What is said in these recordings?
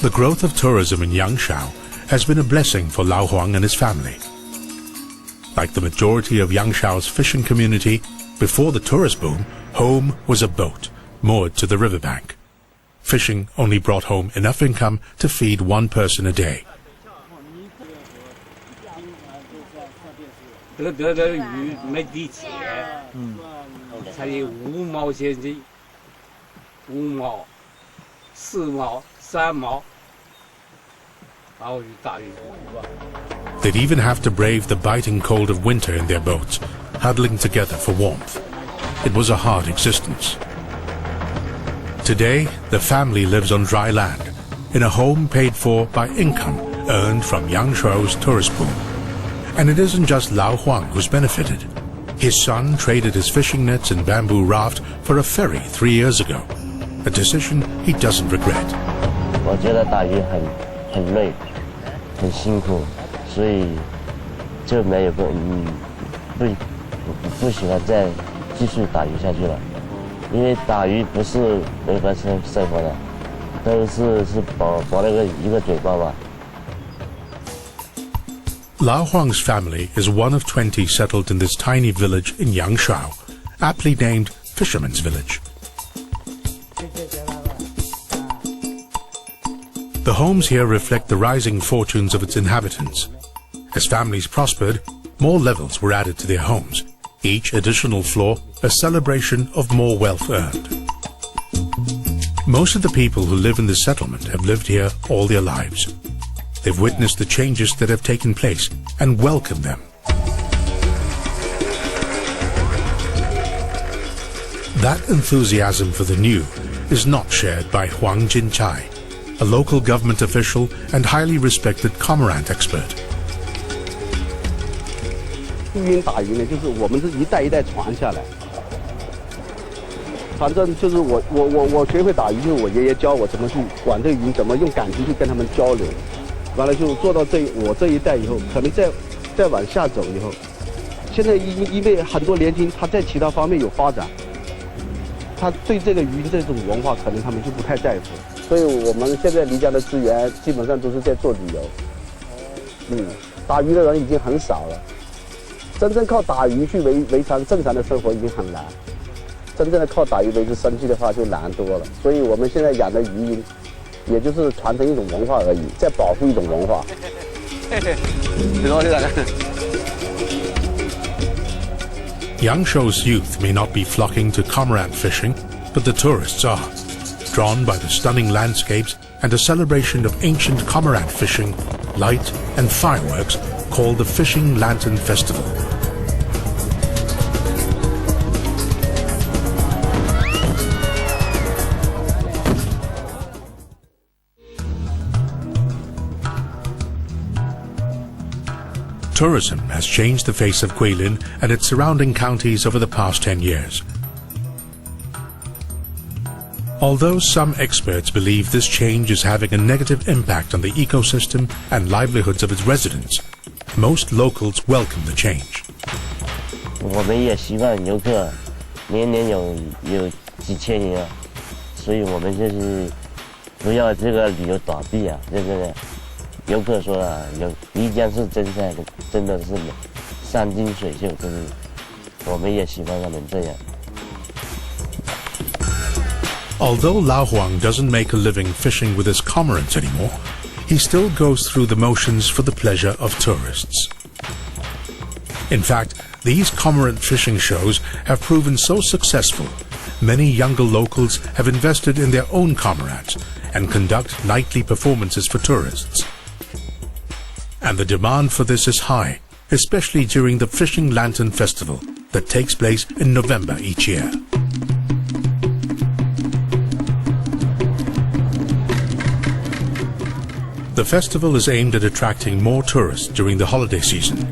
The growth of tourism in Yangshao has been a blessing for Lao Huang and his family. Like the majority of Yangshao's fishing community, before the tourist boom, home was a boat moored to the riverbank. Fishing only brought home enough income to feed one person a day. 得的鱼没地钱，才有5毛钱的，5毛、4毛、3毛，大鱼。They'd even have to brave the biting cold of winter in their boats, huddling together for warmth. It was a hard existence. Today, the family lives on dry land, in a home paid for by income earned from Yangshuo's tourist boom. And it isn't just Lao Huang who's benefited. His son traded his fishing nets and bamboo raft for a ferry 3 years ago, a decision he doesn't regret. 我觉得打鱼很累，很辛苦，所以就没有不喜欢再继续打鱼下去了，因为打鱼不是维持生活的，都是保那个一个嘴巴吧。 Lao Huang's family is one of 20 settled in this tiny village in Yangshao, aptly named Fisherman's Village. The homes here reflect the rising fortunes of its inhabitants. As families prospered, more levels were added to their homes, each additional floor a celebration of more wealth earned. Most of the people who live in this settlement have lived here all their lives. They've witnessed the changes that have taken place and welcomed them. That enthusiasm for the new is not shared by Huang Jinchai, a local government official and highly respected cormorant expert. 渔打鱼呢，就是我们是一代一代传下来。反正就是我学会打鱼，就是我爷爷教我怎么去管这鱼，怎么用感情去跟他们交流。 完了就做到我这一代以后，可能再往下走以后，现在因为很多年轻人他在其他方面有发展，他对这个鱼这种文化可能他们就不太在乎，所以我们现在漓江的资源基本上都是在做旅游，打鱼的人已经很少了，真正靠打鱼去维持正常的生活已经很难，真正的靠打鱼维持生计的话就难多了，所以我们现在养的鱼鹰。 也就是传承一种文化而已，在保护一种文化。Yangshuo's youth may not be flocking to cormorant fishing, but the tourists are, drawn by the stunning landscapes and a celebration of ancient cormorant fishing, light and fireworks called the Fishing Lantern Festival. Tourism has changed the face of Guilin and its surrounding counties over the past 10 years. Although some experts believe this change is having a negative impact on the ecosystem and livelihoods of its residents, most locals welcome the change. 我们也希望游客年年有几千人啊，所以我们就是不要这个旅游倒闭啊，对不对？ 游客说了，漓江是真的是山清水秀，就是我们也希望他们这样。 Although Lao Huang doesn't make a living fishing with his cormorants anymore, he still goes through the motions for the pleasure of tourists. In fact, these cormorant fishing shows have proven so successful, many younger locals have invested in their own cormorants and conduct nightly performances for tourists. And the demand for this is high, especially during the Fishing Lantern Festival that takes place in November each year. The festival is aimed at attracting more tourists during the holiday season.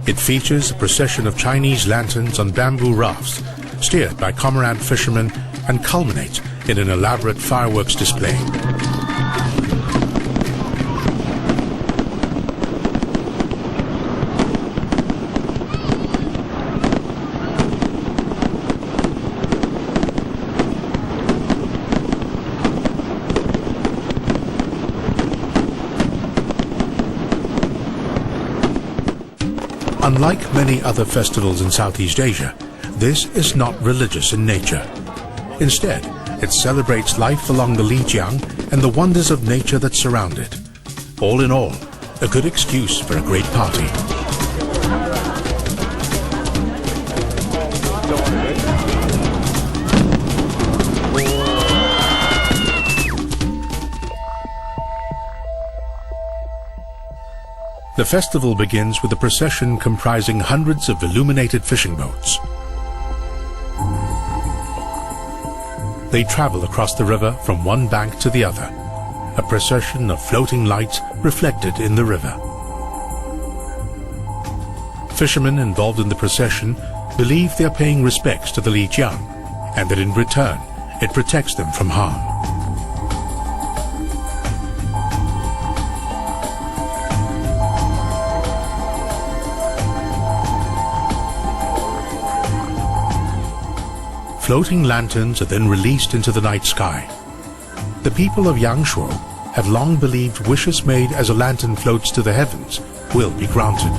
It features a procession of Chinese lanterns on bamboo rafts, steered by cormorant fishermen, and culminates in an elaborate fireworks display. Unlike many other festivals in Southeast Asia, this is not religious in nature. Instead, it celebrates life along the Lijiang and the wonders of nature that surround it. All in all, a good excuse for a great party. The festival begins with a procession comprising hundreds of illuminated fishing boats. They travel across the river from one bank to the other, a procession of floating lights reflected in the river. Fishermen involved in the procession believe they are paying respects to the Lijiang, and that in return it protects them from harm. Floating lanterns are then released into the night sky. The people of Yangshuo have long believed wishes made as a lantern floats to the heavens will be granted.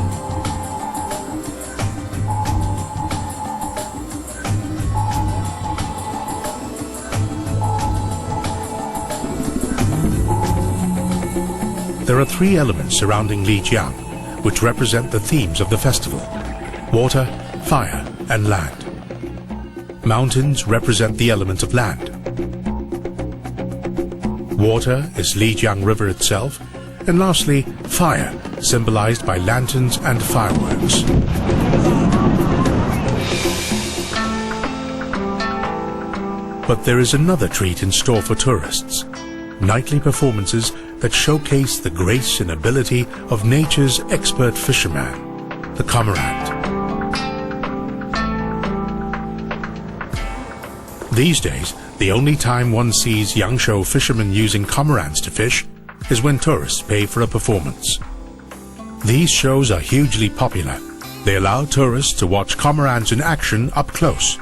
There are three elements surrounding Lijiang, which represent the themes of the festival: water, fire, and land. Mountains represent the element of land. Water is Lijiang River itself, and lastly, fire, symbolized by lanterns and fireworks. But there is another treat in store for tourists: nightly performances that showcase the grace and ability of nature's expert fisherman, the cormorant. These days, the only time one sees Yangshuo fishermen using cormorants to fish is when tourists pay for a performance. These shows are hugely popular. They allow tourists to watch cormorants in action up close.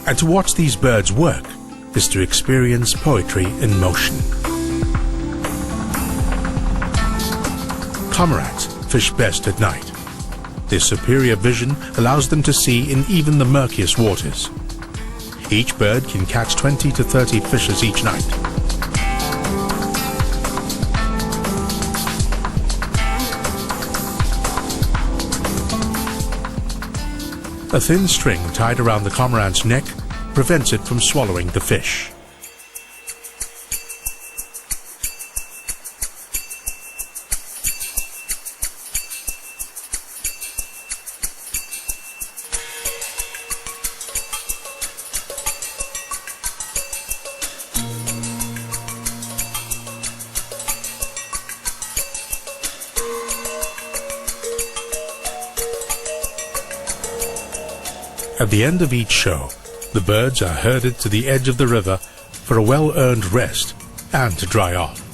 And to watch these birds work is to experience poetry in motion. Cormorants fish best at night. Their superior vision allows them to see in even the murkiest waters. Each bird can catch 20 to 30 fishes each night. A thin string tied around the cormorant's neck prevents it from swallowing the fish. At the end of each show, the birds are herded to the edge of the river for a well-earned rest and to dry off.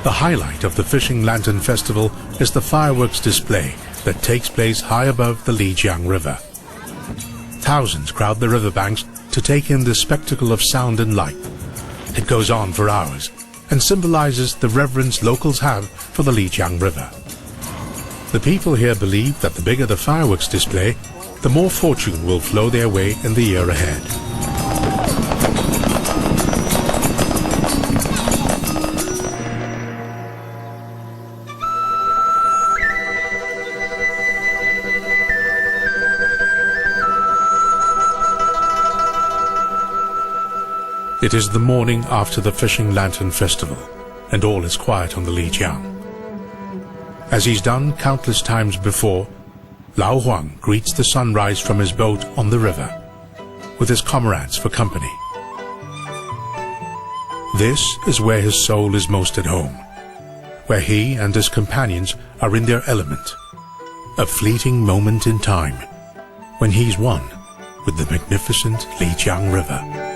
The highlight of the Fishing Lantern Festival is the fireworks display that takes place high above the Lijiang River. Thousands crowd the riverbanks to take in this spectacle of sound and light. It goes on for hours and symbolizes the reverence locals have for the Lijiang River. The people here believe that the bigger the fireworks display, the more fortune will flow their way in the year ahead. It is the morning after the Fishing Lantern Festival, and all is quiet on the Lijiang. As he's done countless times before, Lao Huang greets the sunrise from his boat on the river, with his cormorants for company. This is where his soul is most at home, where he and his companions are in their element, a fleeting moment in time, when he's one with the magnificent Lijiang River.